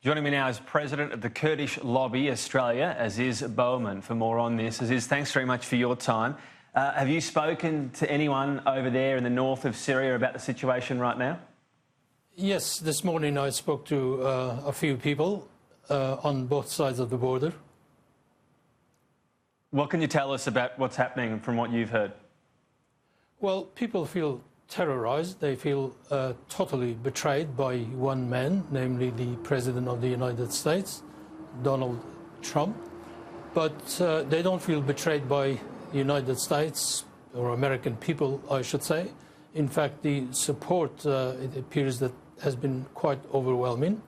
Joining me now is President of the Kurdish Lobby Australia, Eziz Bawermend, for more on this. Eziz, thanks very much for your time. Have you spoken to anyone over there in the north of Syria about the situation right now? Yes, this morning I spoke to a few people on both sides of the border. What can you tell us about what's happening from what you've heard? Well, people feel terrorized. They feel totally betrayed by one man, namely the President of the United States, Donald Trump. But they don't feel betrayed by the United States or American people, I should say. In fact, the support, it appears, that has been quite overwhelming.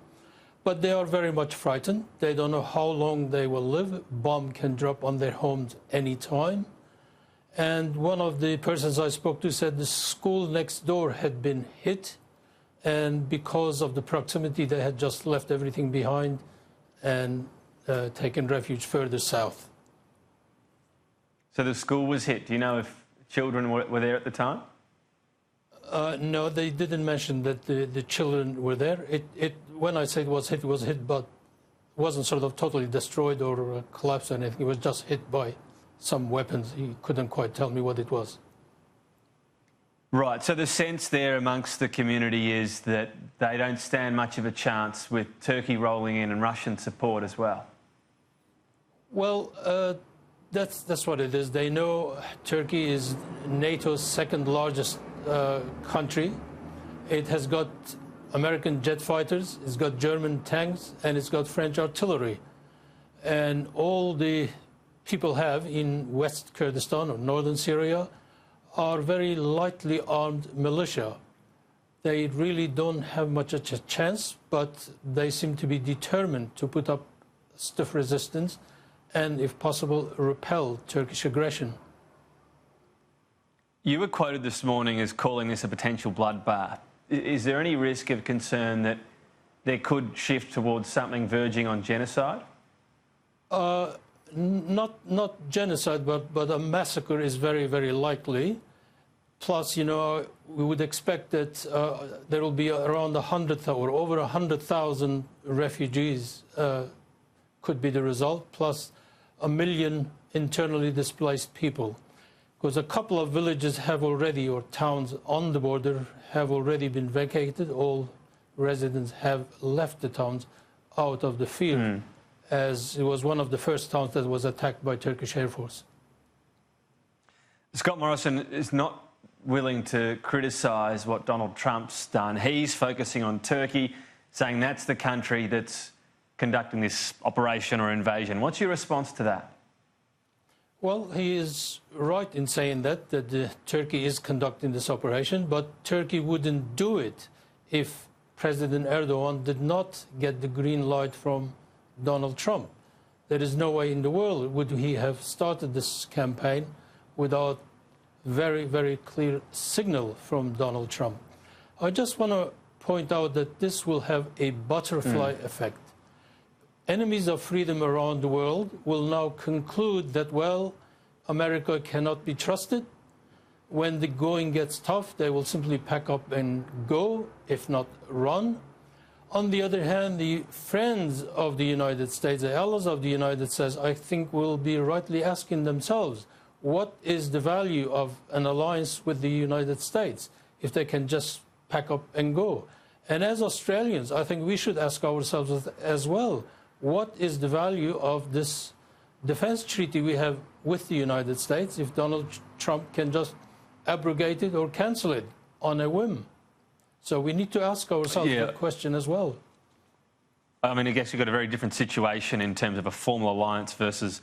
But they are very much frightened. They don't know how long they will live. Bomb can drop on their homes any time. And one of the persons I spoke to said the school next door had been hit, and because of the proximity, they had just left everything behind and taken refuge further south. So the school was hit. Do you know if children were there at the time? No, they didn't mention that the children were there. When I say it was hit, but wasn't sort of totally destroyed or collapsed or anything. It was just hit by some weapons. He couldn't quite tell me what it was. Right, so the sense there amongst the community is that they don't stand much of a chance with Turkey rolling in and Russian support as well. Well, that's what it is. They know Turkey is NATO's second largest country. It has got American jet fighters, it's got German tanks, and it's got French artillery. And all the people have in West Kurdistan or northern Syria are very lightly armed militia. They really don't have much of a chance, but they seem to be determined to put up stiff resistance and, if possible, repel Turkish aggression. You were quoted this morning as calling this a potential bloodbath. Is there any risk of concern that there could shift towards something verging on genocide? Not genocide, but a massacre is very, very likely. Plus, you know, we would expect that there will be around 100,000 or over 100,000 refugees could be the result, plus 1 million internally displaced people. Because a couple of villages have already, or towns on the border, have already been vacated. All residents have left the towns out of the field, as it was one of the first towns that was attacked by Turkish Air Force. Scott Morrison is not willing to criticise what Donald Trump's done. He's focusing on Turkey, saying that's the country that's conducting this operation or invasion. What's your response to that? Well, he is right in saying that Turkey is conducting this operation, but Turkey wouldn't do it if President Erdogan did not get the green light from Donald Trump. There is no way in the world would he have started this campaign without very, very clear signal from Donald Trump. I just want to point out that this will have a butterfly effect. Enemies of freedom around the world will now conclude that, well, America cannot be trusted. When the going gets tough, they will simply pack up and go, if not run. On the other hand, the friends of the United States, the allies of the United States, I think will be rightly asking themselves, what is the value of an alliance with the United States if they can just pack up and go? And as Australians, I think we should ask ourselves as well, what is the value of this defense treaty we have with the United States if Donald Trump can just abrogate it or cancel it on a whim? So we need to ask ourselves that question as well. I mean, I guess you've got a very different situation in terms of a formal alliance versus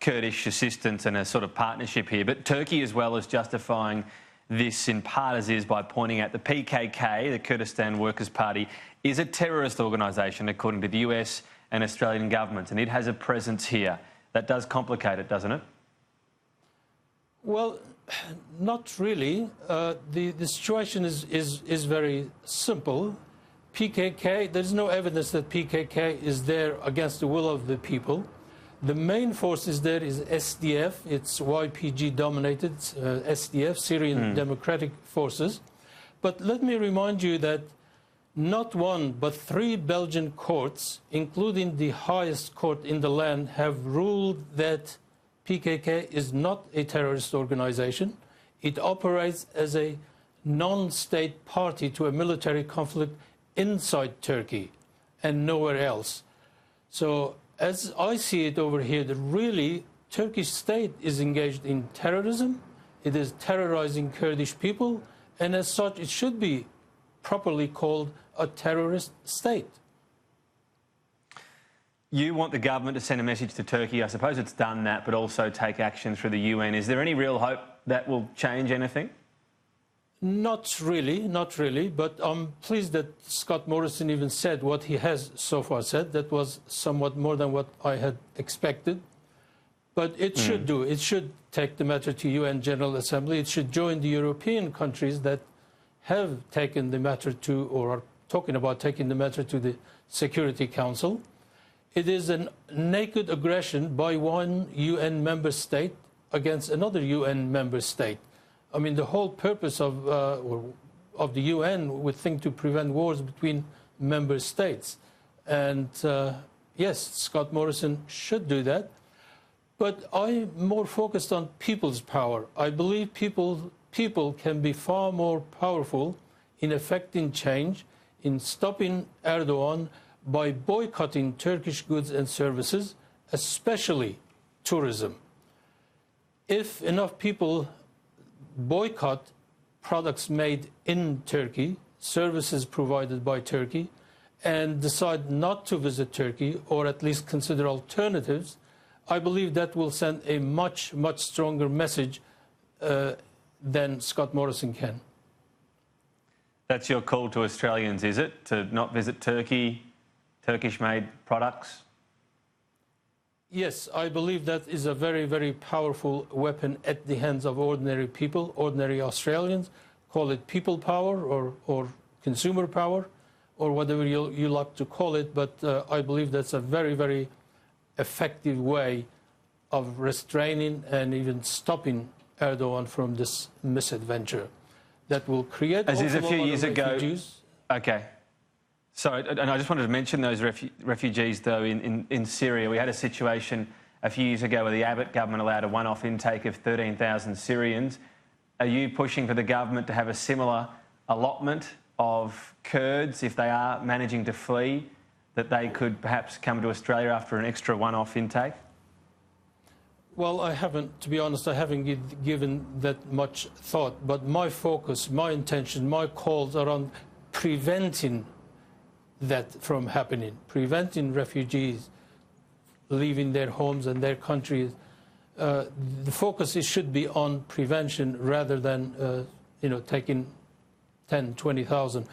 Kurdish assistance and a sort of partnership here. But Turkey, as well as justifying this in part, as is by pointing out the PKK, the Kurdistan Workers' Party, is a terrorist organisation according to the US and Australian governments, and it has a presence here. That does complicate it, doesn't it? Well, not really. The situation is very simple. PKK, there's no evidence that PKK is there against the will of the people. The main forces there is SDF, it's YPG-dominated SDF, Syrian Democratic Forces. But let me remind you that Not one, but 3 Belgian courts, including the highest court in the land, have ruled that PKK is not a terrorist organization. It operates as a non-state party to a military conflict inside Turkey and nowhere else. So as I see it over here, that really Turkish state is engaged in terrorism. It is terrorizing Kurdish people, and as such it should be properly called a terrorist state. You want the government to send a message to Turkey. I suppose it's done that, but also take action through the UN. Is there any real hope that will change anything? Not really, but I'm pleased that Scott Morrison even said what he has so far said. That was somewhat more than what I had expected. But it should do. It should take the matter to UN General Assembly. It should join the European countries that have taken the matter to, or are talking about taking the matter to, the Security Council. It is a naked aggression by one UN member state against another UN member state. I mean, the whole purpose of the UN would think to prevent wars between member states. And yes, Scott Morrison should do that. But I'm more focused on people's power. I believe people can be far more powerful in effecting change, in stopping Erdogan by boycotting Turkish goods and services, especially tourism. If enough people boycott products made in Turkey, services provided by Turkey, and decide not to visit Turkey, or at least consider alternatives, I believe that will send a much, much stronger message than Scott Morrison can. That's your call to Australians, is it? To not visit Turkey, Turkish-made products? Yes, I believe that is a very, very powerful weapon at the hands of ordinary people, ordinary Australians. Call it people power or consumer power or whatever you like to call it. But I believe that's a very, very effective way of restraining and even stopping Erdogan from this misadventure that will create Aziz, a few years ago. Refugees. Okay. Sorry, and I just wanted to mention those refugees, though, in Syria. We had a situation a few years ago where the Abbott government allowed a one-off intake of 13,000 Syrians. Are you pushing for the government to have a similar allotment of Kurds, if they are managing to flee, that they could perhaps come to Australia after an extra one-off intake? Well, I haven't, to be honest, I haven't given that much thought. But my focus, my intention, my calls are on preventing that from happening, preventing refugees leaving their homes and their countries. The focus should be on prevention rather than, taking 10, 20,000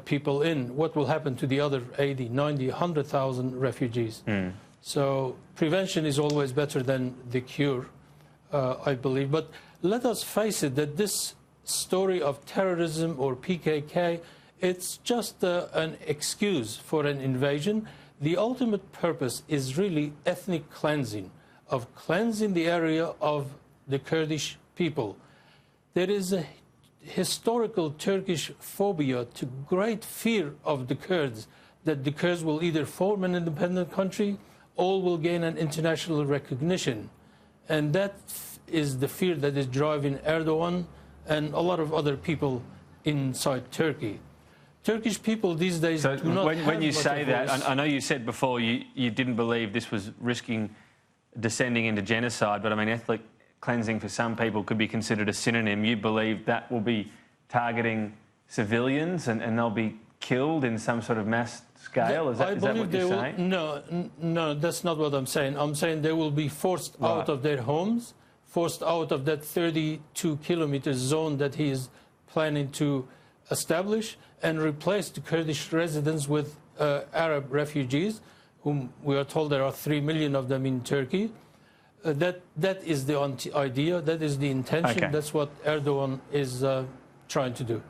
people in. What will happen to the other 80, 90, 100,000 refugees? So prevention is always better than the cure, I believe. But let us face it, that this story of terrorism or PKK, it's just an excuse for an invasion. The ultimate purpose is really ethnic cleansing, of cleansing the area of the Kurdish people. There is a historical Turkish phobia, to great fear of the Kurds, that the Kurds will either form an independent country or will gain an international recognition. And that is the fear that is driving Erdogan and a lot of other people inside Turkey. Turkish people these days do not when you say that, voice. I know you said before you didn't believe this was risking descending into genocide, but I mean, ethnic cleansing for some people could be considered a synonym. You believe that will be targeting civilians and they'll be killed in some sort of mass scale? Is that what you're saying? No, that's not what I'm saying. I'm saying they will be forced out of their homes, forced out of that 32-kilometer zone that he is planning to establish, and replace the Kurdish residents with Arab refugees, whom we are told there are 3 million of them in Turkey. That is the idea, that is the intention, That's what Erdogan is trying to do.